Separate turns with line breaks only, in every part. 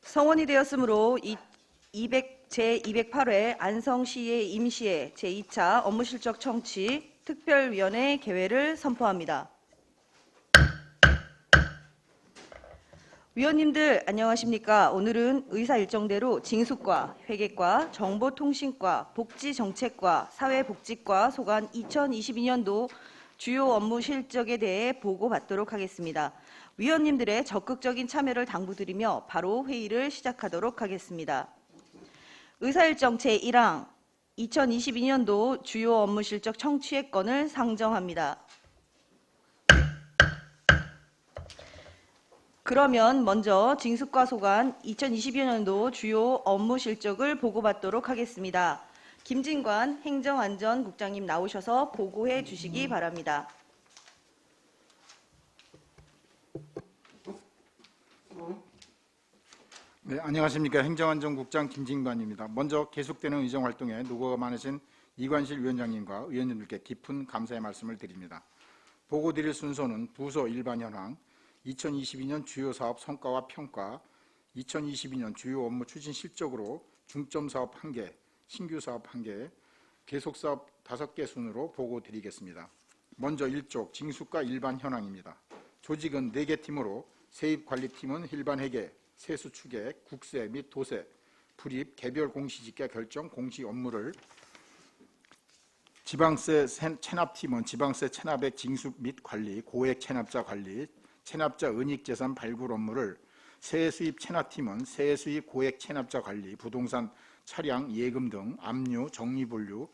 성원이 되었으므로 제208회 안성시의 임시회 제2차 업무실적 청취 특별위원회 개회를 선포합니다. 위원님들 안녕하십니까? 오늘은 의사 일정대로 징수과, 회계과, 정보통신과, 복지정책과, 사회복지과 소관 2022년도 주요 업무 실적에 대해 보고받도록 하겠습니다. 위원님들의 적극적인 참여를 당부드리며 바로 회의를 시작하도록 하겠습니다. 의사일정 제1항 2022년도 주요 업무 실적 청취의 건을 상정합니다. 그러면 먼저 징수과 소관 2022년도 주요 업무 실적을 보고받도록 하겠습니다. 김진관 행정안전국장님 나오셔서 보고해 주시기 바랍니다.
네, 안녕하십니까. 행정안전국장 김진관입니다. 먼저 계속되는 의정활동에 노고가 많으신 이관실 위원장님과 의원님들께 깊은 감사의 말씀을 드립니다. 보고 드릴 순서는 부서 일반 현황, 2022년 주요 사업 성과와 평가, 2022년 주요 업무 추진 실적으로 중점 사업 1개, 신규 사업 1개, 계속 사업 5개 순으로 보고 드리겠습니다. 먼저 1쪽 징수과 일반 현황입니다. 조직은 4개 팀으로 세입관리팀은 일반 회계, 세수 추계, 국세 및 도세, 불입, 개별 공시지가 결정, 공시 업무를, 지방세 체납팀은 지방세 체납액 징수 및 관리, 고액 체납자 관리, 체납자 은닉재산 발굴 업무를, 세수입 체납팀은 세수입 고액 체납자 관리, 부동산 차량, 예금 등 압류, 정리분류,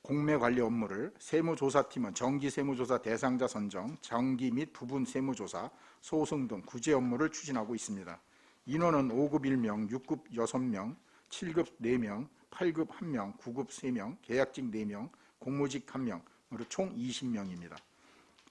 공매관리 업무를, 세무조사팀은 정기세무조사 대상자 선정, 정기 및 부분 세무조사, 소송 등 구제 업무를 추진하고 있습니다. 인원은 5급 1명, 6급 6명, 7급 4명, 8급 1명, 9급 3명, 계약직 4명, 공무직 1명으로 총 20명입니다.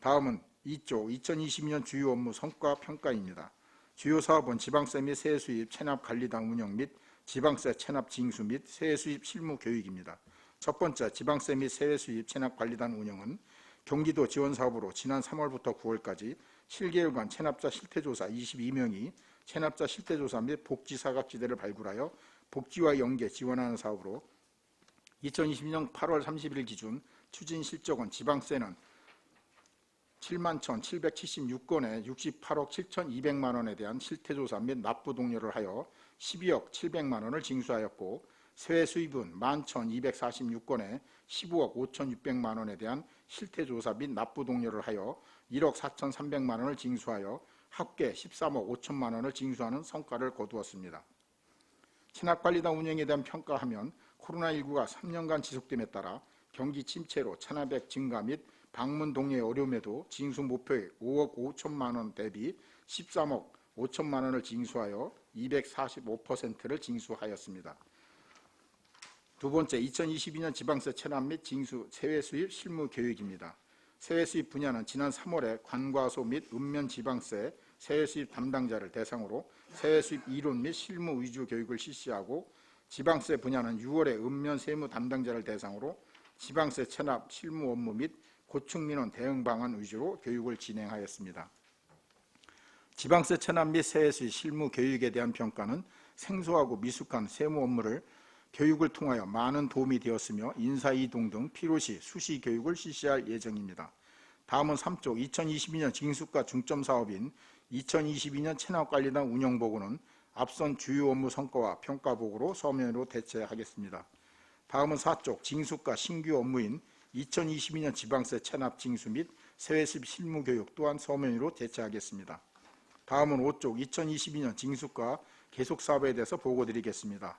다음은 2쪽 2022년 주요 업무 성과 평가입니다. 주요 사업은 지방세 및 세수입 체납관리단 운영 및 지방세 체납 징수 및 세수입 실무 교육입니다. 첫 번째, 지방세 및 세수입 체납관리단 운영은 경기도 지원사업으로 지난 3월부터 9월까지 7개월간 체납자 실태조사 22명이 체납자 실태조사 및 복지 사각지대를 발굴하여 복지와 연계 지원하는 사업으로 2022년 8월 30일 기준 추진 실적은 지방세는 71,776건에 68억 7,200만 원에 대한 실태조사 및 납부 독려를 하여 12억 700만 원을 징수하였고, 세수입은 11,246건에 15억 5,600만 원에 대한 실태조사 및 납부 독려를 하여 1억 4,300만 원을 징수하여 합계 13억 5천만 원을 징수하는 성과를 거두었습니다. 체납관리단 운영에 대한 평가하면 코로나19가 3년간 지속됨에 따라 경기 침체로 체납액 증가 및 방문 독려의 어려움에도 징수 목표액 5억 5천만 원 대비 13억 5천만 원을 징수하여 245%를 징수하였습니다. 두 번째, 2022년 지방세 체납 및 징수 세외수입 실무 교육입니다. 세외수입 분야는 지난 3월에 관과소 및 읍면 지방세 세외수입 담당자를 대상으로 세외수입 이론 및 실무 위주 교육을 실시하고, 지방세 분야는 6월에 읍면 세무 담당자를 대상으로 지방세 체납 실무 업무 및 고충민원 대응 방안 위주로 교육을 진행하였습니다. 지방세 체납 및 세외수입 실무 교육에 대한 평가는 생소하고 미숙한 세무 업무를 교육을 통하여 많은 도움이 되었으며 인사이동 등 필요시 수시 교육을 실시할 예정입니다. 다음은 3쪽 2022년 징수과 중점 사업인 2022년 체납관리단 운영보고는 앞선 주요 업무 성과와 평가보고로 서면으로 대체하겠습니다. 다음은 4쪽 징수과 신규 업무인 2022년 지방세 체납 징수 및 세외수입 실무 교육 또한 서면으로 대체하겠습니다. 다음은 5쪽 2022년 징수과 계속 사업에 대해서 보고드리겠습니다.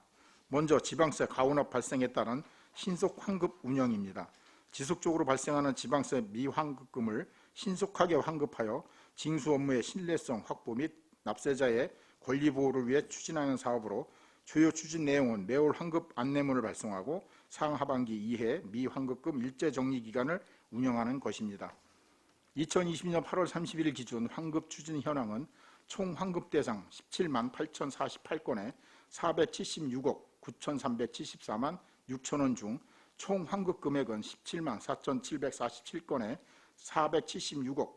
먼저 지방세 가온업 발생에 따른 신속 환급 운영입니다. 지속적으로 발생하는 지방세 미환급금을 신속하게 환급하여 징수 업무의 신뢰성 확보 및 납세자의 권리 보호를 위해 추진하는 사업으로 주요 추진 내용은 매월 환급 안내문을 발송하고 상하반기 2회 미환급금 일제 정리 기간을 운영하는 것입니다. 2020년 8월 30일 기준 환급 추진 현황은 총 환급 대상 17만 8,048건에 476억 9,374만 6천 원 중 총 환급 금액은 17만 4,747건에 476억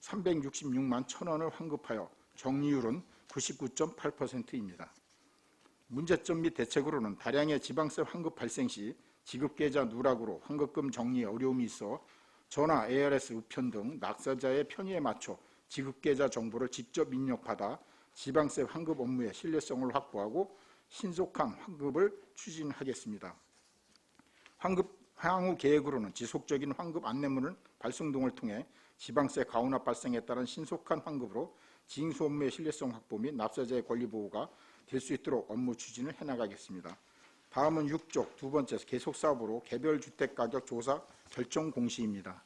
366만 1천 원을 환급하여 정리율은 99.8%입니다. 문제점 및 대책으로는 다량의 지방세 환급 발생 시 지급계좌 누락으로 환급금 정리에 어려움이 있어 전화, ARS 우편 등 낙사자의 편의에 맞춰 지급계좌 정보를 직접 입력받아 지방세 환급 업무의 신뢰성을 확보하고 신속한 환급을 추진하겠습니다. 향후 계획으로는 지속적인 환급 안내문을 발송 등을 통해 지방세 가오납 발생에 따른 신속한 환급으로 징수 업무의 신뢰성 확보 및 납세자의 권리 보호가 될 수 있도록 업무 추진을 해나가겠습니다. 다음은 6쪽 두 번째 계속 사업으로 개별 주택 가격 조사 결정 공시입니다.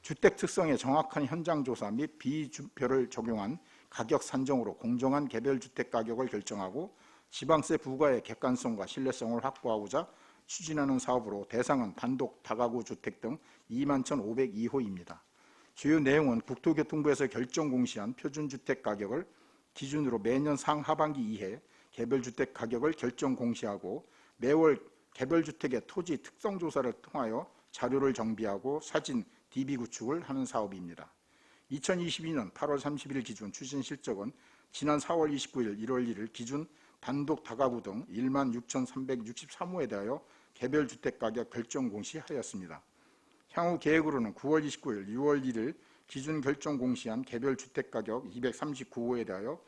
주택 특성의 정확한 현장 조사 및 비주표를 적용한 가격 산정으로 공정한 개별 주택 가격을 결정하고 지방세 부과의 객관성과 신뢰성을 확보하고자 추진하는 사업으로 대상은 단독 다가구 주택 등 21,502호입니다. 주요 내용은 국토교통부에서 결정 공시한 표준주택 가격을 기준으로 매년 상하반기 이해 개별주택 가격을 결정 공시하고 매월 개별주택의 토지 특성조사를 통하여 자료를 정비하고 사진, DB 구축을 하는 사업입니다. 2022년 8월 30일 기준 추진 실적은 지난 4월 29일, 1월 1일 기준 단독 다가구 등 16,363호에 대하여 개별주택 가격 결정 공시하였습니다. 향후 계획으로는 9월 29일, 6월 1일 기준 결정 공시한 개별주택 가격 239호에 대하여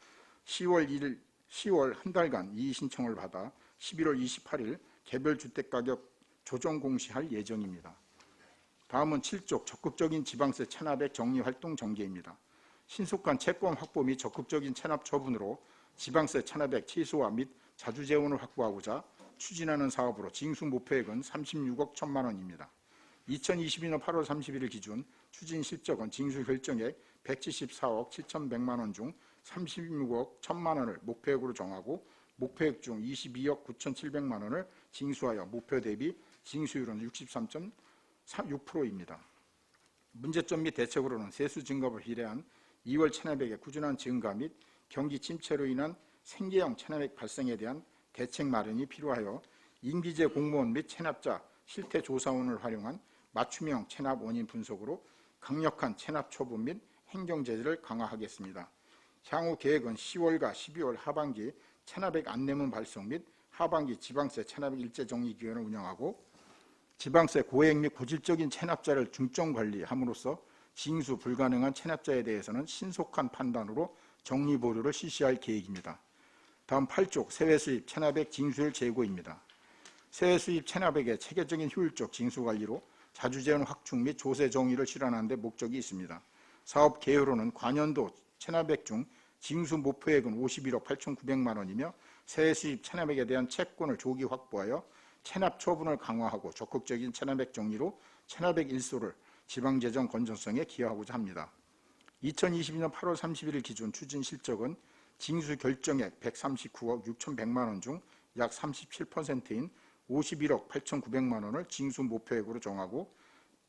10월 한 달간 이의 신청을 받아 11월 28일 개별주택 가격 조정 공시할 예정입니다. 다음은 7쪽 적극적인 지방세 체납액 정리 활동 전개입니다. 신속한 채권 확보 및 적극적인 체납 처분으로 지방세 체납액 최소화 및 자주 재원을 확보하고자 추진하는 사업으로 징수 목표액은 36억 1천만 원입니다. 2022년 8월 31일 기준 추진 실적은 징수 결정액 174억 7,100만 원 중 36억 1천만 원을 목표액으로 정하고 목표액 중 22억 9,700만 원을 징수하여 목표 대비 징수율은 63.6%입니다. 문제점 및 대책으로는 세수 증가를 비례한 2월 체납액의 꾸준한 증가 및 경기 침체로 인한 생계형 체납액 발생에 대한 대책 마련이 필요하여 임기제 공무원 및 체납자 실태조사원을 활용한 맞춤형 체납 원인 분석으로 강력한 체납 처분 및 행정제재를 강화하겠습니다. 향후 계획은 10월과 12월 하반기 체납액 안내문 발송 및 하반기 지방세 체납액 일제정리 기간을 운영하고 지방세 고액 및 고질적인 체납자를 중점 관리함으로써 징수 불가능한 체납자에 대해서는 신속한 판단으로 정리 보류를 실시할 계획입니다. 다음 8쪽 세외수입 체납액 징수율 제고입니다. 세외수입 체납액의 체계적인 효율적 징수 관리로 자주재원 확충 및 조세 정의를 실현하는 데 목적이 있습니다. 사업 개요로는 관연도 체납액 중 징수 목표액은 51억 8,900만 원이며 세외수입 체납액에 대한 채권을 조기 확보하여 체납 처분을 강화하고 적극적인 체납액 정리로 체납액 일소를 지방재정 건전성에 기여하고자 합니다. 2022년 8월 31일 기준 추진 실적은 징수 결정액 139억 6,100만 원 중 약 37%인 51억 8,900만 원을 징수 목표액으로 정하고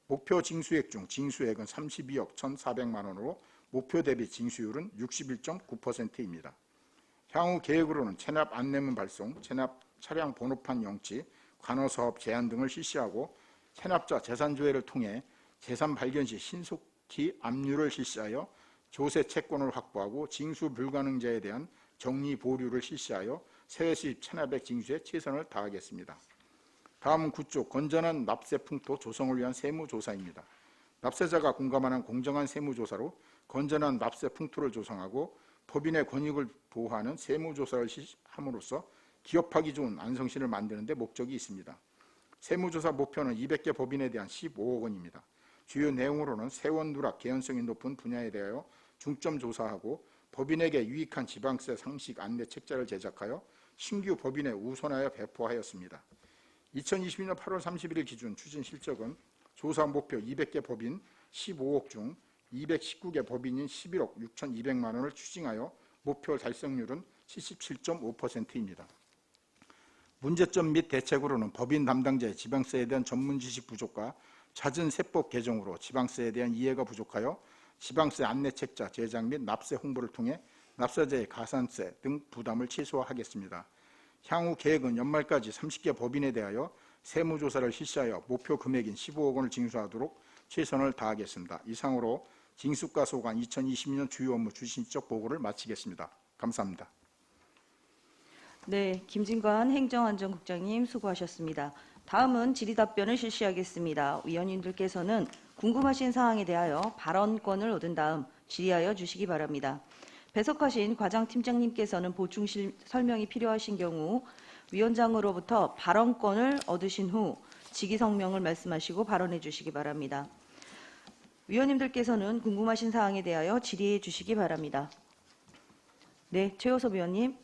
목표 징수액 중 징수액은 32억 1,400만 원으로 목표 대비 징수율은 61.9%입니다. 향후 계획으로는 체납 안내문 발송, 체납 차량 번호판 영치, 관어사업 제한 등을 실시하고 체납자 재산조회를 통해 재산 발견 시 신속히 압류를 실시하여 조세 채권을 확보하고 징수 불가능자에 대한 정리 보류를 실시하여 세외수입 체납액 징수에 최선을 다하겠습니다. 다음은 9쪽 건전한 납세 풍토 조성을 위한 세무조사입니다. 납세자가 공감하는 공정한 세무조사로 건전한 납세 풍토를 조성하고 법인의 권익을 보호하는 세무조사를 함으로써 기업하기 좋은 안성시를 만드는 데 목적이 있습니다. 세무조사 목표는 200개 법인에 대한 15억 원입니다. 주요 내용으로는 세원 누락 개연성이 높은 분야에 대하여 중점 조사하고 법인에게 유익한 지방세 상식 안내 책자를 제작하여 신규 법인에 우선하여 배포하였습니다. 2022년 8월 31일 기준 추진 실적은 조사 목표 200개 법인 15억 중 219개 법인인 11억 6,200만 원을 추징하여 목표 달성률은 77.5%입니다. 문제점 및 대책으로는 법인 담당자의 지방세에 대한 전문 지식 부족과 잦은 세법 개정으로 지방세에 대한 이해가 부족하여 지방세 안내 책자 제작 및 납세 홍보를 통해 납세자의 가산세 등 부담을 최소화하겠습니다. 향후 계획은 연말까지 30개 법인에 대하여 세무조사를 실시하여 목표 금액인 15억 원을 징수하도록 최선을 다하겠습니다. 이상으로 징수과소관 2022년 주요 업무 추진 실적 보고를 마치겠습니다. 감사합니다.
네, 김진관 행정안전국장님 수고하셨습니다. 다음은 질의답변을 실시하겠습니다. 위원님들께서는 궁금하신 사항에 대하여 발언권을 얻은 다음 질의하여 주시기 바랍니다. 배석하신 과장팀장님께서는 보충 설명이 필요하신 경우 위원장으로부터 발언권을 얻으신 후 직위성명을 말씀하시고 발언해 주시기 바랍니다. 위원님들께서는 궁금하신 사항에 대하여 질의해 주시기 바랍니다. 네, 최호섭 위원님.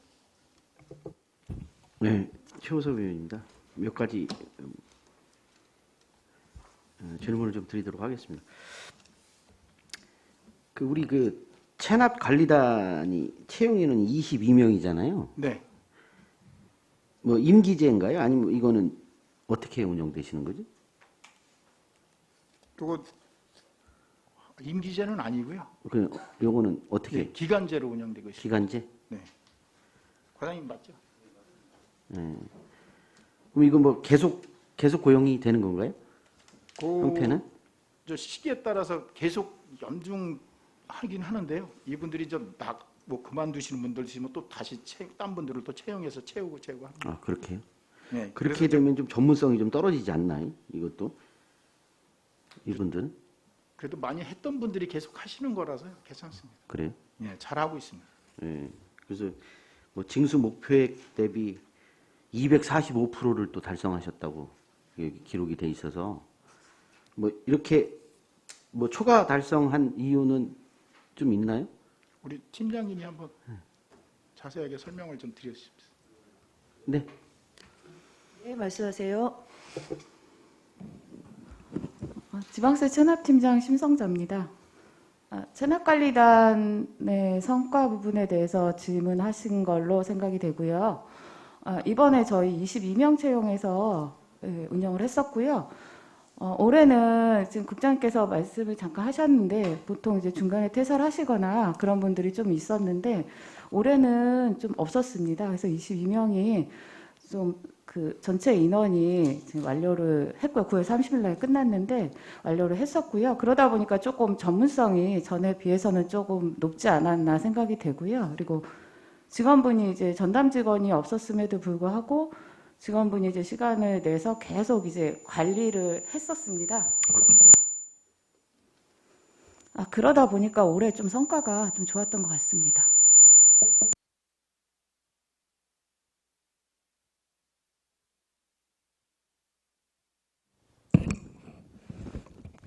네, 최호섭 의원입니다. 몇 가지 질문을 좀 드리도록 하겠습니다. 우리 체납 관리단이 채용인은 22명이잖아요.
네,
뭐 임기제인가요? 아니면 이거는 어떻게 운영되시는 거죠?
그거 임기제는 아니고요.
요거는 어떻게
네, 기간제로 운영되고 있습니다.
기간제?
네, 과장님 맞죠?
네. 그럼 이거 뭐 계속 고용이 되는 건가요? 형태는?
저 시기에 따라서 계속 연중하긴 하는데요. 이분들이 뭐 그만두시는 분들 있으면 또 다시 딴 분들을 또 채용해서 채우고 합니다.
아, 그렇게요?
네,
그렇게 되면 좀 전문성이 좀 떨어지지 않나요? 이것도 이분들은?
그래도 많이 했던 분들이 계속 하시는 거라서요. 괜찮습니다.
그래요?
예, 잘하고 있습니다.
예. 그래서 뭐 징수 목표액 대비 245%를 또 달성하셨다고 여기 기록이 돼 있어서 뭐 이렇게 뭐 초과 달성한 이유는 좀 있나요?
우리 팀장님이 한번 자세하게 설명을 좀 드리겠습니다.
네.
네, 말씀하세요.
지방세 체납팀장 심성자입니다. 체납관리단의 성과 부분에 대해서 질문하신 걸로 생각이 되고요. 이번에 저희 22명 채용해서 운영을 했었고요. 올해는 지금 국장님께서 말씀을 잠깐 하셨는데 보통 이제 중간에 퇴사를 하시거나 그런 분들이 좀 있었는데 올해는 좀 없었습니다. 그래서 22명이 좀 전체 인원이 지금 완료를 했고요. 9월 30일 날 끝났는데 완료를 했었고요. 그러다 보니까 조금 전문성이 전에 비해서는 조금 높지 않았나 생각이 되고요. 그리고 직원분이 이제 전담 직원이 없었음에도 불구하고 직원분이 이제 시간을 내서 계속 이제 관리를 했었습니다. 그러다 보니까 올해 좀 성과가 좀 좋았던 것 같습니다.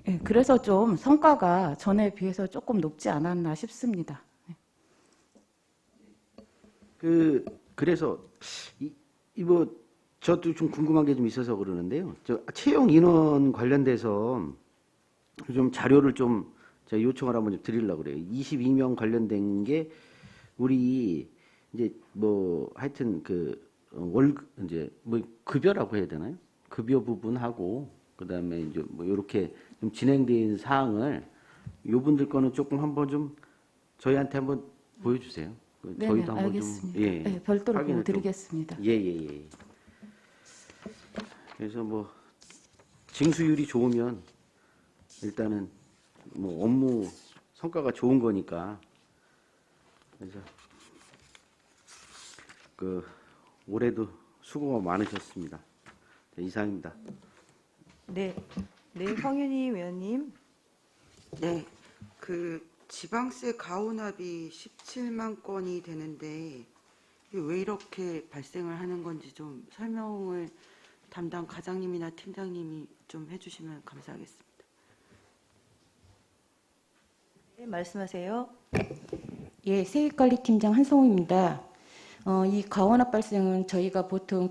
네, 그래서 좀 성과가 전에 비해서 조금 높지 않았나 싶습니다.
그래서 뭐 저도 좀 궁금한 게 좀 있어서 그러는데요. 저 채용 인원 관련돼서 좀 자료를 좀 제가 요청을 한번 좀 드리려고 그래요. 22명 관련된 게 우리 이제 뭐 하여튼 이제 뭐 급여라고 해야 되나요? 급여 부분하고 그다음에 이제 뭐 이렇게 좀 진행된 사항을 요분들 거는 조금 한번 좀 저희한테 한번 보여주세요.
네,
저희도 한번
알겠습니다.
좀
네, 별도로
확인을 좀-
보여드리겠습니다.
예. 그래서 뭐 징수율이 좋으면 일단은 뭐 업무 성과가 좋은 거니까 그래서 올해도 수고가 많으셨습니다. 네, 이상입니다.
네, 황윤희 위원님.
네, 지방세 가오납이 17만 건이 되는데 이게 왜 이렇게 발생을 하는 건지 좀 설명을 담당 과장님이나 팀장님이 좀 해주시면 감사하겠습니다.
네, 말씀하세요.
예, 세액관리팀장 한성우입니다. 이 가원합 발생은 저희가 보통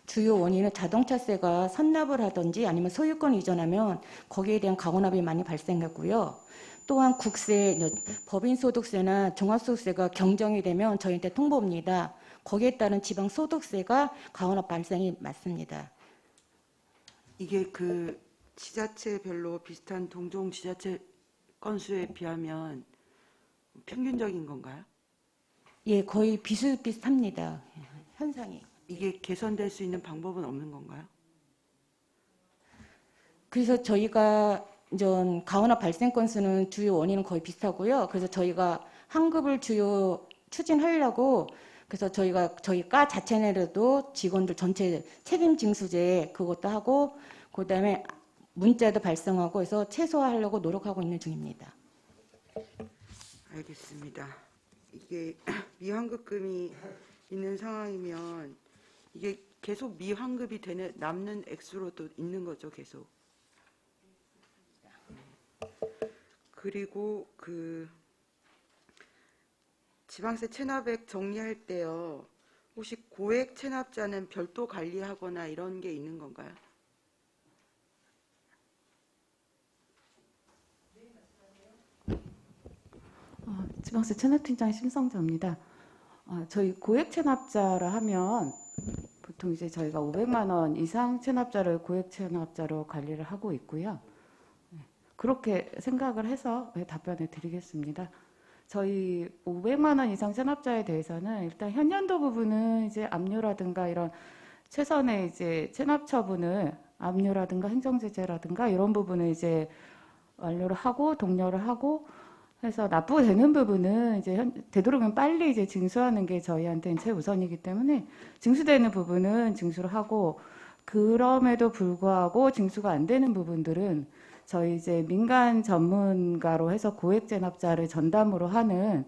주요 원인은 자동차세가 선납을 하든지 아니면 소유권 이전하면 거기에 대한 가원합이 많이 발생하고요. 또한 국세, 법인소득세나 종합소득세가 경정이 되면 저희한테 통보입니다. 거기에 따른 지방소득세가 가원합 발생이 맞습니다.
이게 지자체별로 비슷한 동종 지자체 건수에 비하면 평균적인 건가요?
예, 거의 비슷비슷합니다. 현상이.
이게 개선될 수 있는 방법은 없는 건가요?
그래서 저희가 가원합 발생 건수는 주요 원인은 거의 비슷하고요. 그래서 저희가 환급을 주요 추진하려고 그래서 저희 과 자체 내에도 직원들 전체 책임 징수제 그것도 하고 그다음에 문자도 발송하고 해서 최소화하려고 노력하고 있는 중입니다.
알겠습니다. 이게 미환급금이 있는 상황이면 이게 계속 미환급이 되는 남는 액수로도 있는 거죠, 계속. 그리고 그 지방세 체납액 정리할 때요. 혹시 고액 체납자는 별도 관리하거나 이런 게 있는 건가요?
지방세 체납팀장 심성자입니다. 저희 고액 체납자라 하면 보통 이제 저희가 500만 원 이상 체납자를 고액 체납자로 관리를 하고 있고요. 그렇게 생각을 해서 답변을 드리겠습니다. 저희 500만 원 이상 체납자에 대해서는 일단 현년도 부분은 이제 압류라든가 이런 최선의 이제 체납 처분을 압류라든가 행정제재라든가 이런 부분을 이제 완료를 하고 독려를 하고 해서 납부되는 부분은 이제 되도록이면 빨리 이제 징수하는 게 저희한테는 최우선이기 때문에 징수되는 부분은 징수를 하고 그럼에도 불구하고 징수가 안 되는 부분들은 저희 이제 민간 전문가로 해서 고액 체납자를 전담으로 하는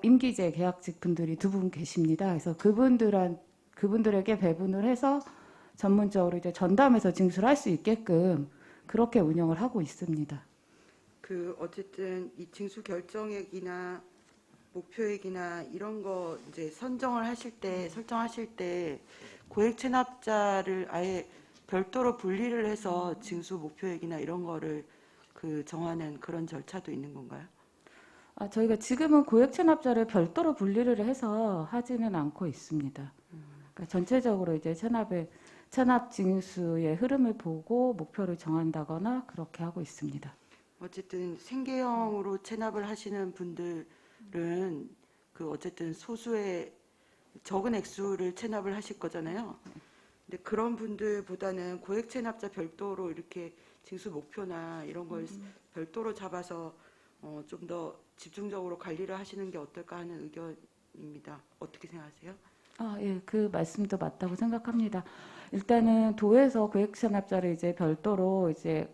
임기제 계약직 분들이 2분 계십니다. 그래서 그분들에게 배분을 해서 전문적으로 이제 전담해서 징수를 할 수 있게끔 그렇게 운영을 하고 있습니다.
그 어쨌든 이 징수 결정액이나 목표액이나 이런 거 이제 설정하실 때 고액 체납자를 아예 별도로 분리를 해서 징수 목표액이나 이런 거를 그 정하는 그런 절차도 있는 건가요?
저희가 지금은 고액 체납자를 별도로 분리를 해서 하지는 않고 있습니다. 그러니까 전체적으로 이제 체납 징수의 흐름을 보고 목표를 정한다거나 그렇게 하고 있습니다.
어쨌든 생계형으로 체납을 하시는 분들은 그 어쨌든 소수의 적은 액수를 체납을 하실 거잖아요. 근데 그런 분들보다는 고액 체납자 별도로 이렇게 징수 목표나 이런 걸 별도로 잡아서 좀 더 집중적으로 관리를 하시는 게 어떨까 하는 의견입니다. 어떻게 생각하세요?
예, 그 말씀도 맞다고 생각합니다. 일단은 도에서 고액 체납자를 이제 별도로 이제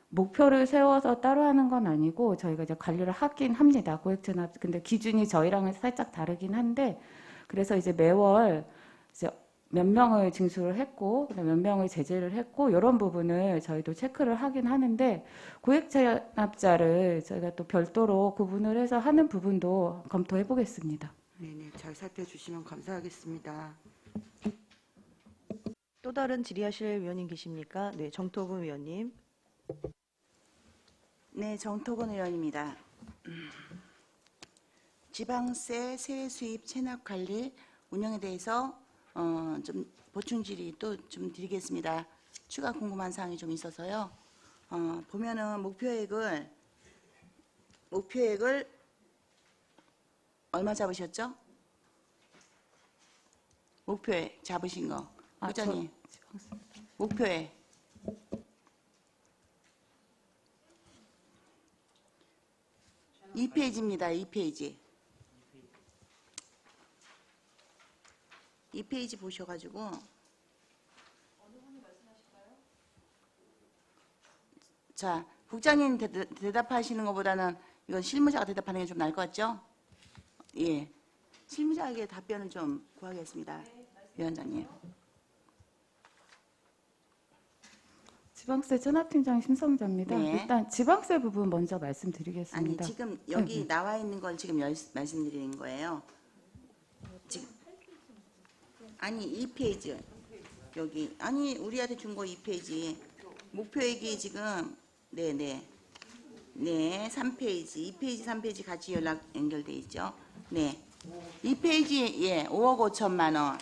목표를 세워서 따로 하는 건 아니고 저희가 이제 관리를 하긴 합니다. 고액 체납. 근데 기준이 저희랑은 살짝 다르긴 한데 그래서 이제 매월 이제 몇 명을 징수를 했고 몇 명을 제재를 했고 이런 부분을 저희도 체크를 하긴 하는데 고액 체납자를 저희가 또 별도로 구분을 해서 하는 부분도 검토해 보겠습니다.
네네, 잘 살펴주시면 감사하겠습니다.
또 다른 질의하실 위원님 계십니까? 네, 정토근 위원님.
네, 정토근 의원입니다. 지방세 세외 수입 체납 관리 운영에 대해서 좀 보충 질의 또 좀 드리겠습니다. 추가 궁금한 사항이 좀 있어서요. 보면은 목표액을 얼마 잡으셨죠? 목표액 잡으신 거. 부장님. 목표액. 이 페이지입니다. 2페이지. 2페이지 보셔가지고 자, 국장님 대답하시는 것보다는 이건 실무자가 대답하는 게 좀 나을 것 같죠? 예, 실무자에게 답변을 좀 구하겠습니다. 위원장님.
지방세 체납팀장 심성자입니다.
네.
일단 지방세 부분 먼저
아니,
말씀드리겠습니다.
지금 여기 나와 있는 걸 지금 말씀드리는 거예요. 지금 아니 2페이지 여기 아니 우리한테 준 거 2페이지 목표액이 지금 네네 3페이지 2페이지 3페이지 같이 연결돼 있죠. 네 2페이지 예 5억 5천만 원.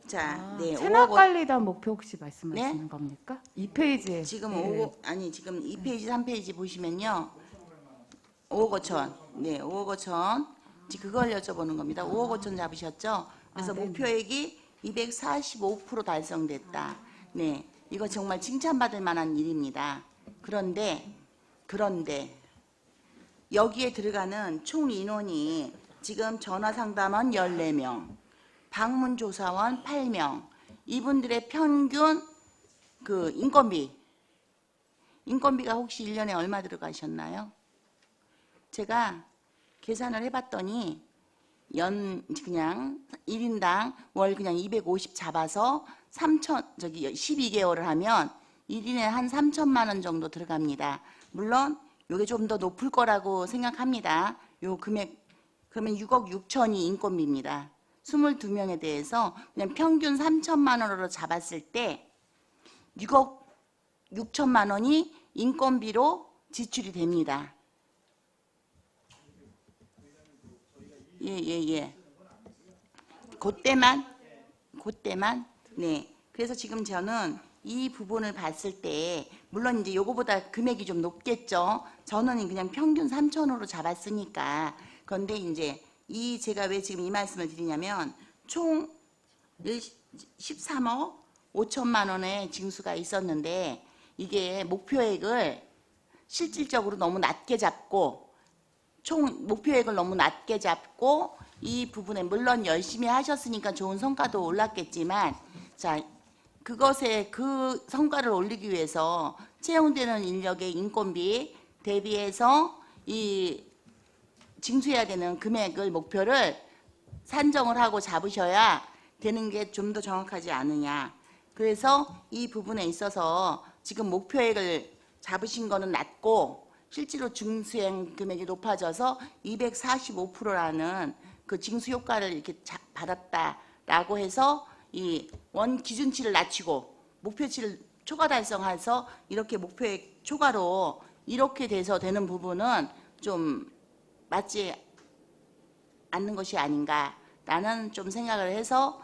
자, 네 5억
체납관리단 목표 혹시 말씀하시는
네?
겁니까? 2페이지에
지금
네.
5억 아니 지금 2페이지 3페이지 보시면요 5억 5천 네 5억 5천 지금 그걸 여쭤보는 겁니다. 5억 5천 잡으셨죠? 그래서
네네.
목표액이 245% 달성됐다. 네 이거 정말 칭찬받을 만한 일입니다. 그런데 여기에 들어가는 총 인원이 지금 전화상담원 14명, 방문조사원 8명, 이분들의 평균 그 인건비가 혹시 1년에 얼마 들어가셨나요? 제가 계산을 해봤더니 그냥 1인당 월 그냥 250 잡아서 12개월을 하면 1인에 한 3천만 원 정도 들어갑니다. 물론 이게 좀 더 높을 거라고 생각합니다. 요 금액 그러면 6억 6천이 인건비입니다. 22명에 대해서 그냥 평균 3천만 원으로 잡았을 때 6억 6천만 원이 인건비로 지출이 됩니다. 예. 그때만. 네. 그래서 지금 저는 이 부분을 봤을 때 물론 이제 요거보다 금액이 좀 높겠죠. 저는 그냥 평균 3천으로 잡았으니까. 그런데 이제 제가 왜 지금 이 말씀을 드리냐면 총 13억 5천만 원의 징수가 있었는데 이게 목표액을 실질적으로 너무 낮게 잡고 총 목표액을 너무 낮게 잡고 이 부분에 물론 열심히 하셨으니까 좋은 성과도 올랐겠지만 자 그것에 그 성과를 올리기 위해서 채용되는 인력의 인건비 대비해서 이 징수해야 되는 금액을 목표를 산정을 하고 잡으셔야 되는 게 좀 더 정확하지 않느냐. 그래서 이 부분에 있어서 지금 목표액을 잡으신 거는 낮고 실제로 징수행 금액이 높아져서 245%라는 그 징수 효과를 이렇게 받았다라고 해서 이 원 기준치를 낮추고 목표치를 초과 달성해서 이렇게 목표액 초과로 이렇게 돼서 되는 부분은 좀 맞지 않는 것이 아닌가라는 좀 생각을 해서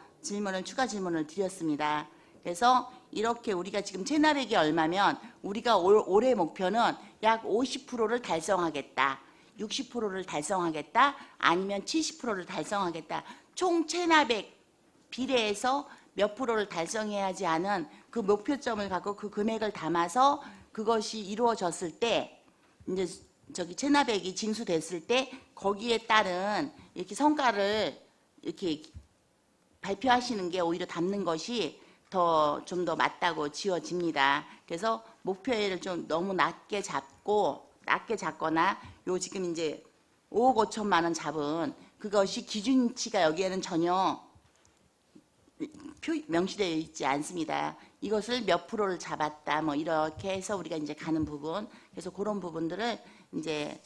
추가 질문을 드렸습니다. 그래서 이렇게 우리가 지금 체납액이 얼마면 우리가 올해 목표는 약 50%를 달성하겠다. 60%를 달성하겠다. 아니면 70%를 달성하겠다. 총 체납액 비례해서 몇 프로를 달성해야지 하는 그 목표점을 갖고 그 금액을 담아서 그것이 이루어졌을 때 이제 저기 체납액이 징수됐을 때 거기에 따른 이렇게 성과를 이렇게 발표하시는 게 오히려 담는 것이 좀 더 맞다고 지어집니다. 그래서 목표액을 좀 너무 낮게 잡거나 요 지금 이제 5억 5천만 원 잡은 그것이 기준치가 여기에는 전혀 명시되어 있지 않습니다. 이것을 몇 프로를 잡았다 뭐 이렇게 해서 우리가 이제 가는 부분 그래서 그런 부분들을 이제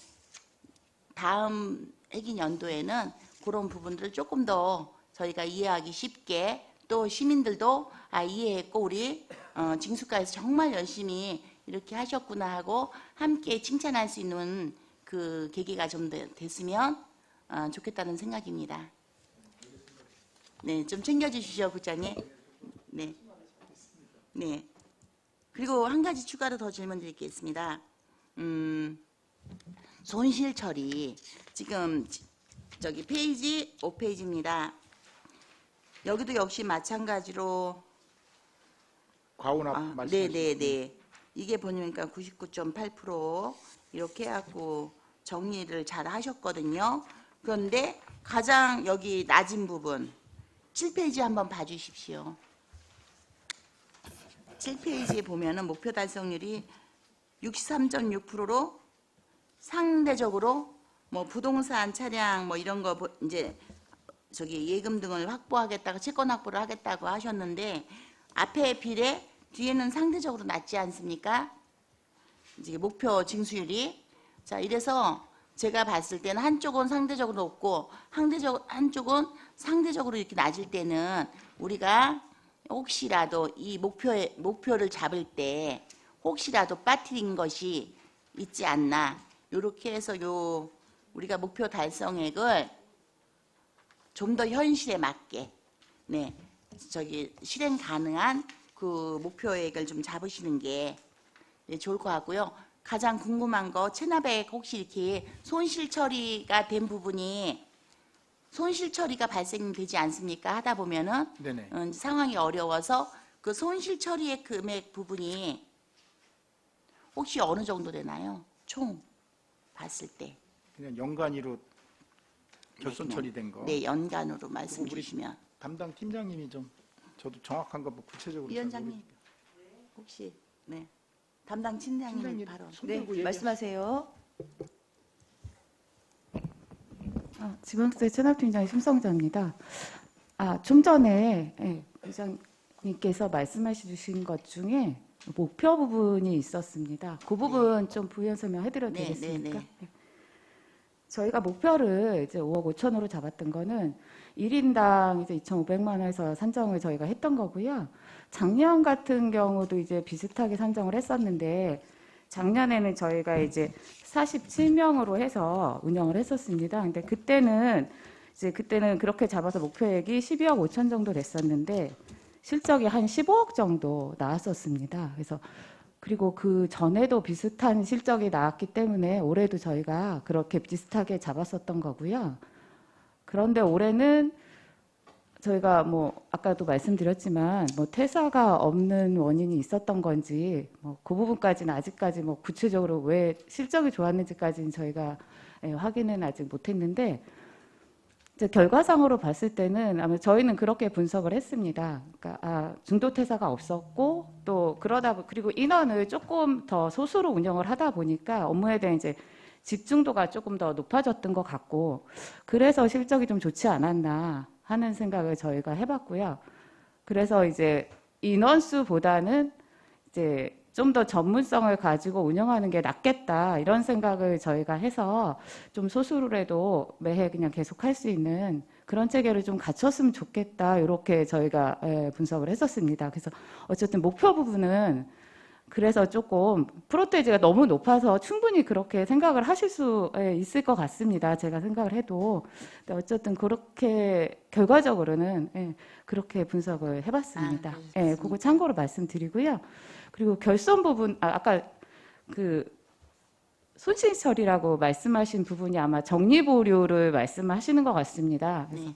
다음 회기 연도에는 그런 부분들을 조금 더 저희가 이해하기 쉽게 또 시민들도 이해했고 우리 징수과에서 정말 열심히 이렇게 하셨구나 하고 함께 칭찬할 수 있는 그 계기가 좀 됐으면 좋겠다는 생각입니다. 네, 좀 챙겨주시죠, 국장님. 네. 그리고 한 가지 추가로 더 질문 드리겠습니다. 손실 처리. 지금 저기 페이지 5페이지입니다. 여기도 역시 마찬가지로
과온압 말씀하시죠.
네. 이게 보니까 99.8% 이렇게 해갖고 정리를 잘 하셨거든요. 그런데 가장 여기 낮은 부분 7페이지 한번 봐주십시오. 7페이지에 보면은 목표 달성률이 63.6%로 상대적으로 뭐 부동산 차량 뭐 이런 거 이제 저기 예금 등을 확보하겠다고 채권 확보를 하겠다고 하셨는데 앞에 비례 뒤에는 상대적으로 낮지 않습니까? 이제 목표 징수율이 자 이래서 제가 봤을 때는 한쪽은 상대적으로 높고 한쪽은 상대적으로 이렇게 낮을 때는 우리가 혹시라도 이 목표를 잡을 때 혹시라도 빠뜨린 것이 있지 않나 이렇게 해서 우리가 목표 달성액을 좀 더 현실에 맞게 저기 실행 가능한 그 목표액을 좀 잡으시는 게 좋을 것 같고요. 가장 궁금한 거 체납액 혹시 이렇게 손실 처리가 된 부분이 손실 처리가 발생되지 않습니까? 하다 보면은
네네.
상황이 어려워서 그 손실 처리의 금액 부분이 혹시 어느 정도 되나요? 총 봤을 때.
그냥 연간위로 결손
그냥,
처리된 거.
네, 연간으로 말씀
우리
주시면.
담당 팀장님이 좀 저도 정확한 거 뭐 구체적으로 잘
위원장님
모르겠어요.
혹시 네 담당 팀장님
팀장님
바로.
손
네,
들고 얘기하세요.
말씀하세요.
지방세 체납팀장의 심성자입니다. 좀 전에 부장님께서 말씀하시 주신 것 중에 목표 부분이 있었습니다. 그 부분 좀 부연 설명해드려도
네,
되겠습니까?
네, 네.
저희가 목표를 이제 5억 5천으로 잡았던 거는 1인당 이제 2,500만 원에서 산정을 저희가 했던 거고요. 작년 같은 경우도 이제 비슷하게 산정을 했었는데 작년에는 저희가 이제 47명으로 해서 운영을 했었습니다. 근데 그때는 그렇게 잡아서 목표액이 12억 5천 정도 됐었는데 실적이 한 15억 정도 나왔었습니다. 그래서 그리고 그 전에도 비슷한 실적이 나왔기 때문에 올해도 저희가 그렇게 비슷하게 잡았었던 거고요. 그런데 올해는 저희가 뭐 아까도 말씀드렸지만 뭐 퇴사가 없는 원인이 있었던 건지 뭐 그 부분까지는 아직까지 뭐 구체적으로 왜 실적이 좋았는지까지는 저희가 확인은 아직 못했는데 이제 결과상으로 봤을 때는 아마 저희는 그렇게 분석을 했습니다. 그러니까 중도 퇴사가 없었고 또 그리고 인원을 조금 더 소수로 운영을 하다 보니까 업무에 대한 이제 집중도가 조금 더 높아졌던 것 같고 그래서 실적이 좀 좋지 않았나 하는 생각을 저희가 해봤고요. 그래서 이제 인원수보다는 이제 좀 더 전문성을 가지고 운영하는 게 낫겠다 이런 생각을 저희가 해서 좀 소수로라도 매해 그냥 계속 할 수 있는 그런 체계를 좀 갖췄으면 좋겠다 이렇게 저희가 분석을 했었습니다. 그래서 어쨌든 목표 부분은 그래서 조금 프로테이지가 너무 높아서 충분히 그렇게 생각을 하실 수 있을 것 같습니다. 제가 생각을 해도. 근데 어쨌든 그렇게 결과적으로는 그렇게 분석을 해봤습니다.
그러셨습니까?
그거 참고로 말씀드리고요. 그리고 결손 부분, 아까 그 손실 처리라고 말씀하신 부분이 아마 정리보류를 말씀하시는 것 같습니다. 그래서
네.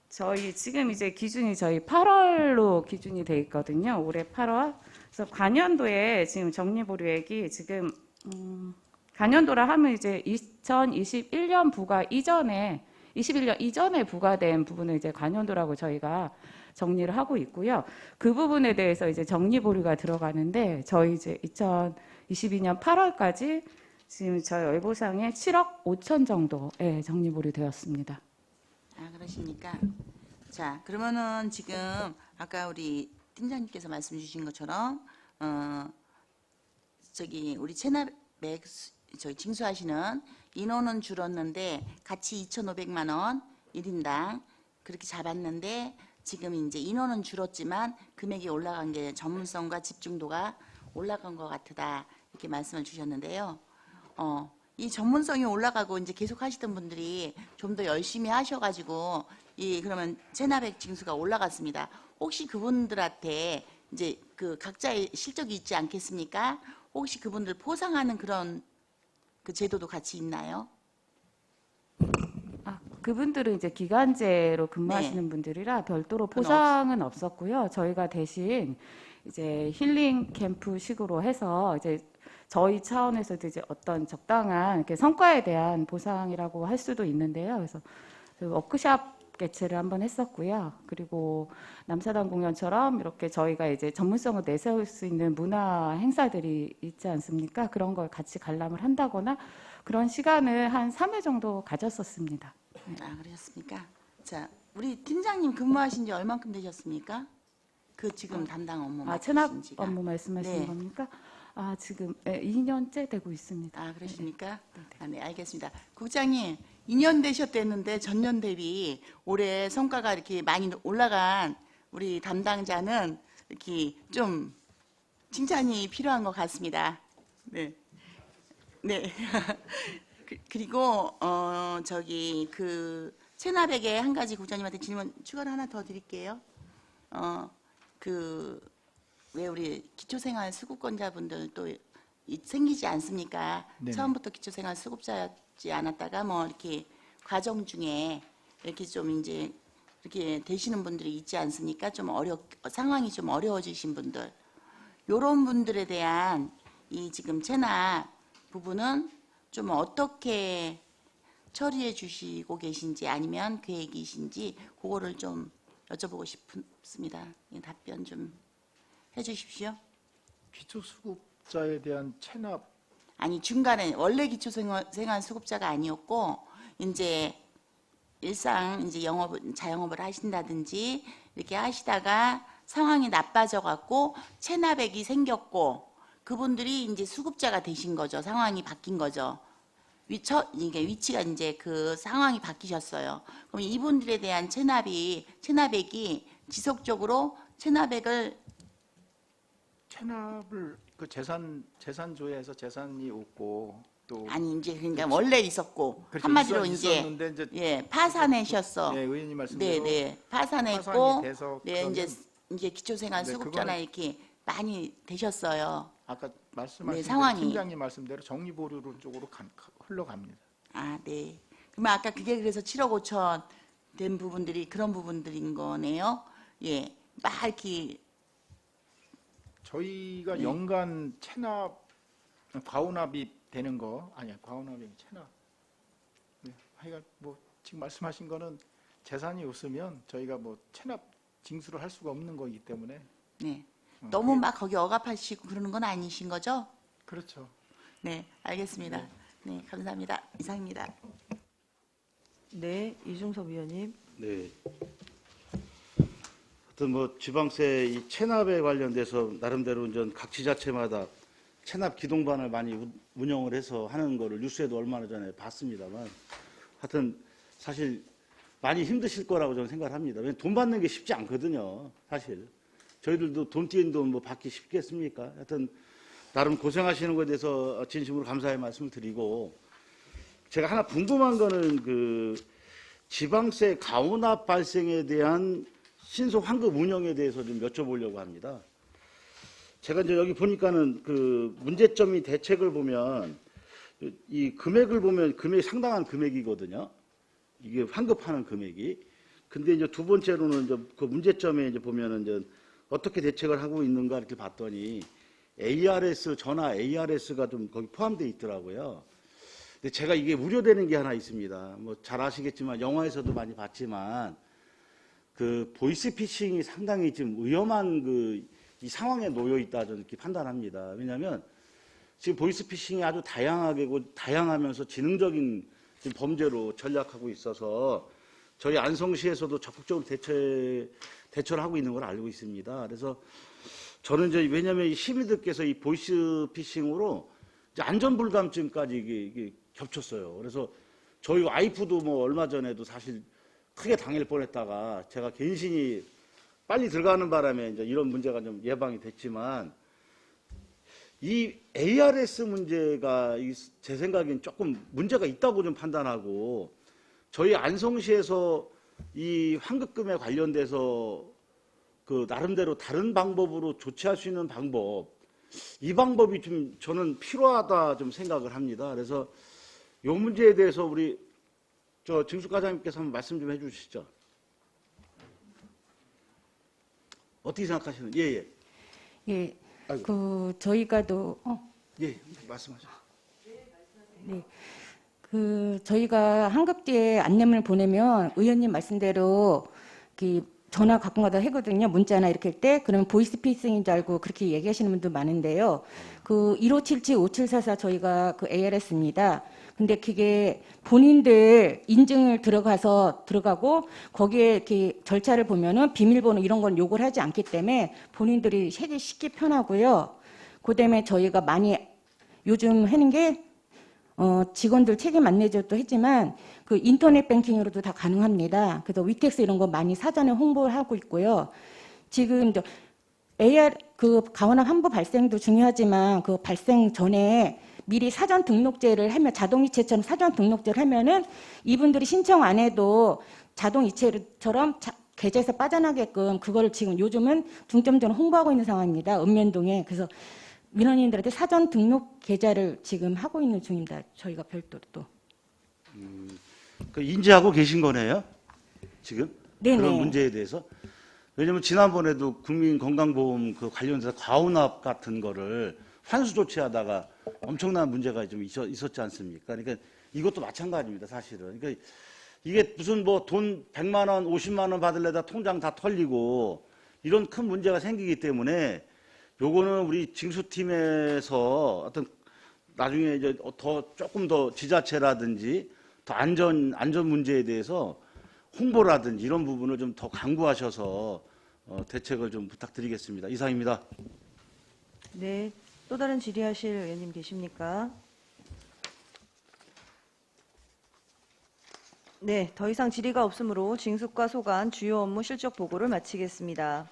저희 지금 이제 기준이 저희 8월로 기준이 돼 있거든요. 올해 8월. 그래서 관연도에 지금 정리보류액이 지금 관연도라 하면 이제 2021년 부과 이전에 21년 이전에 부과된 부분을 이제 관연도라고 저희가 정리를 하고 있고요. 그 부분에 대해서 이제 정리보류가 들어가는데 저희 이제 2022년 8월까지 지금 저희 월보상에 7억 5천 정도에 정리보류되었습니다.
그러십니까? 자, 그러면은 지금 아까 우리 팀장님께서 말씀 주신 것처럼 우리 체납액 저희 징수하시는 인원은 줄었는데 같이 2,500만 원 1인당 그렇게 잡았는데 지금 이제 인원은 줄었지만 금액이 올라간 게 전문성과 집중도가 올라간 것 같다 이렇게 말씀을 주셨는데요. 이 전문성이 올라가고 이제 계속 하시던 분들이 좀 더 열심히 하셔가지고 그러면 체납액 징수가 올라갔습니다. 혹시 그분들한테 이제 그 각자의 실적이 있지 않겠습니까? 혹시 그분들 포상하는 그런 그 제도도 같이 있나요?
그분들은 이제 기간제로 근무하시는 분들이라 별도로 포상은 없었고요. 저희가 대신 이제 힐링 캠프식으로 해서 이제 저희 차원에서도 이제 어떤 적당한 이렇게 성과에 대한 보상이라고 할 수도 있는데요. 그래서 그 워크샵 개최를 한번 했었고요. 그리고 남사당 공연처럼 이렇게 저희가 이제 전문성을 내세울 수 있는 문화 행사들이 있지 않습니까? 그런 걸 같이 관람을 한다거나 그런 시간을 한 3회 정도 가졌었습니다.
그러셨습니까? 자, 우리 팀장님 근무하신 지 얼만큼 되셨습니까? 그 지금 담당 업무
체납
맡으신 지가.
업무 말씀하시는
네.
겁니까? 지금 2년째 되고 있습니다.
그러십니까? 네, 알겠습니다. 국장님, 2년 되셨댔는데 전년 대비 올해 성과가 이렇게 많이 올라간 우리 담당자는 이렇게 좀 칭찬이 필요한 것 같습니다. 네. 네. 그리고 그 체납액에 한 가지 국장님한테 질문 추가로 하나 더 드릴게요. 왜 우리 기초생활 수급권자분들 또 생기지 않습니까?
네네.
처음부터 기초생활 수급자였지 않았다가 뭐 이렇게 과정 중에 이렇게 좀 이제 이렇게 되시는 분들이 있지 않습니까? 좀 상황이 좀 어려워지신 분들, 요런 분들에 대한 이 지금 체납 부분은 좀 어떻게 처리해 주시고 계신지 아니면 계획이신지 그거를 좀 여쭤보고 싶습니다. 이 답변 좀 해주십시오.
기초수급자에 대한 체납
아니 중간에 원래 기초생활수급자가 아니었고 이제 일상 이제 자영업을 하신다든지 이렇게 하시다가 상황이 나빠져 갖고 체납액이 생겼고 그분들이 이제 수급자가 되신 거죠. 상황이 바뀐 거죠. 이게 위치가 이제 그 상황이 바뀌셨어요. 그럼 이분들에 대한 체납액이 지속적으로 체납을
그 재산조회에서 재산이 없고 또
아니 이제 그러니까 원래 있었고
그렇죠.
한마디로
있었는데
이제
이제
예 파산하셨어.
네, 의원님 말씀대로
네네 파산했고
파산이 돼서
네
그러면
이제 기초생활
네,
수급자나
그거는-
이렇게 많이 되셨어요.
아까 말씀하신
상황이.
팀장님 말씀대로 정리보류 쪽으로 흘러갑니다.
아 네. 그러면 아까 그게 그래서 7억 5천 된 부분들이 그런 부분들인 거네요. 예, 막 이렇게
저희가
네.
연간 체납 과오납입 되는 거 아니야 과오납입 체납. 네, 하여간 뭐 지금 말씀하신 거는 재산이 없으면 저희가 뭐 체납 징수를 할 수가 없는 거기 때문에
네. 너무
그게-
막 거기 억압하시고 그러는 건 아니신 거죠?
그렇죠.
네, 알겠습니다. 네, 감사합니다. 이상입니다.
네, 이중섭 위원님.
네. 하여튼 뭐 지방세 이 체납에 관련돼서 나름대로 이제 각 지자체마다 체납 기동반을 많이 운영을 해서 하는 거를 뉴스에도 얼마 전에 봤습니다만 하여튼 사실 많이 힘드실 거라고 저는 생각을 합니다. 왜냐면 돈 받는 게 쉽지 않거든요. 사실 저희들도 돈 띄는 돈 뭐 받기 쉽겠습니까? 하여튼 나름 고생하시는 것에 대해서 진심으로 감사의 말씀을 드리고 제가 하나 궁금한 거는 그 지방세 가오납 발생에 대한 신속 환급 운영에 대해서 좀 여쭤보려고 합니다. 제가 이제 여기 보니까는 그 문제점이 대책을 보면 이 금액을 보면 금액이 상당한 금액이거든요. 이게 환급하는 금액이. 근데 이제 두 번째로는 이제 그 문제점에 이제 보면은 이제 어떻게 대책을 하고 있는가 이렇게 봤더니 ARS 전화 ARS가 좀 거기 포함되어 있더라고요. 근데 제가 이게 우려되는 게 하나 있습니다. 뭐 잘 아시겠지만 영화에서도 많이 봤지만 그 보이스피싱이 상당히 지금 위험한 이 상황에 놓여 있다 저는 이렇게 판단합니다. 왜냐하면 지금 보이스피싱이 아주 다양하면서 지능적인 지금 범죄로 전략하고 있어서 저희 안성시에서도 적극적으로 대처를 하고 있는 걸 알고 있습니다. 그래서 저는 이제 왜냐하면 이 시민들께서 이 보이스피싱으로 이제 안전불감증까지 이게 겹쳤어요. 그래서 저희 와이프도 뭐 얼마 전에도 사실 크게 당할 뻔했다가 제가 괜시히 빨리 들어가는 바람에 이제 이런 문제가 좀 예방이 됐지만 이 ARS 문제가 제 생각엔 조금 문제가 있다고 좀 판단하고 저희 안성시에서 이 환급금에 관련돼서 그 나름대로 다른 방법으로 조치할 수 있는 방법 이 방법이 좀 저는 필요하다 좀 생각을 합니다. 그래서 이 문제에 대해서 우리 증수 과장님께서 한번 말씀 좀 해주시죠. 어떻게 생각하시는? 예.
예,
아이고.
그 저희가도
예, 말씀하세요.
네. 그 저희가 환급기에 안내문을 보내면 의원님 말씀대로 전화 가끔 가다 하거든요. 문자나 이렇게 할 때 그러면 보이스피싱인 줄 알고 그렇게 얘기하시는 분도 많은데요. 그 1577, 5744 저희가 그 ARS입니다. 근데 그게 본인들 인증을 들어가고 거기에 이렇게 절차를 보면은 비밀번호 이런 건 요구를 하지 않기 때문에 본인들이 해지 쉽게 편하고요. 그다음에 저희가 많이 요즘 하는 게 직원들 책임 안내조도 했지만 그 인터넷 뱅킹으로도 다 가능합니다. 그래서 위텍스 이런 거 많이 사전에 홍보를 하고 있고요. 지금 AR 그 가원화 환부 발생도 중요하지만 그 발생 전에 미리 사전 등록제를 하면 자동이체처럼 사전 등록제를 하면은 이분들이 신청 안 해도 자동이체처럼 계좌에서 빠져나게끔 그걸 지금 요즘은 중점적으로 홍보하고 있는 상황입니다. 읍면동에. 그래서 민원인들한테 사전 등록 계좌를 지금 하고 있는 중입니다. 저희가 별도로 또.
그 인지하고 계신 거네요. 지금
네네.
그런 문제에 대해서. 왜냐하면 지난번에도 국민건강보험 그 관련해서 과오납 같은 거를 환수 조치하다가 엄청난 문제가 좀 있었지 않습니까? 그러니까
이것도 마찬가지입니다, 사실은. 그러니까 이게 무슨 뭐 돈 100만 원, 50만 원 받을래다 통장 다 털리고 이런 큰 문제가 생기기 때문에 요거는 우리 징수팀에서 어떤 나중에 이제 조금 더 지자체라든지 더 안전 문제에 대해서 홍보라든지 이런 부분을 좀 더 강구하셔서 대책을 좀 부탁드리겠습니다. 이상입니다.
네, 또 다른 질의하실 의원님 계십니까? 네, 더 이상 질의가 없으므로 징수과 소관 주요 업무 실적 보고를 마치겠습니다.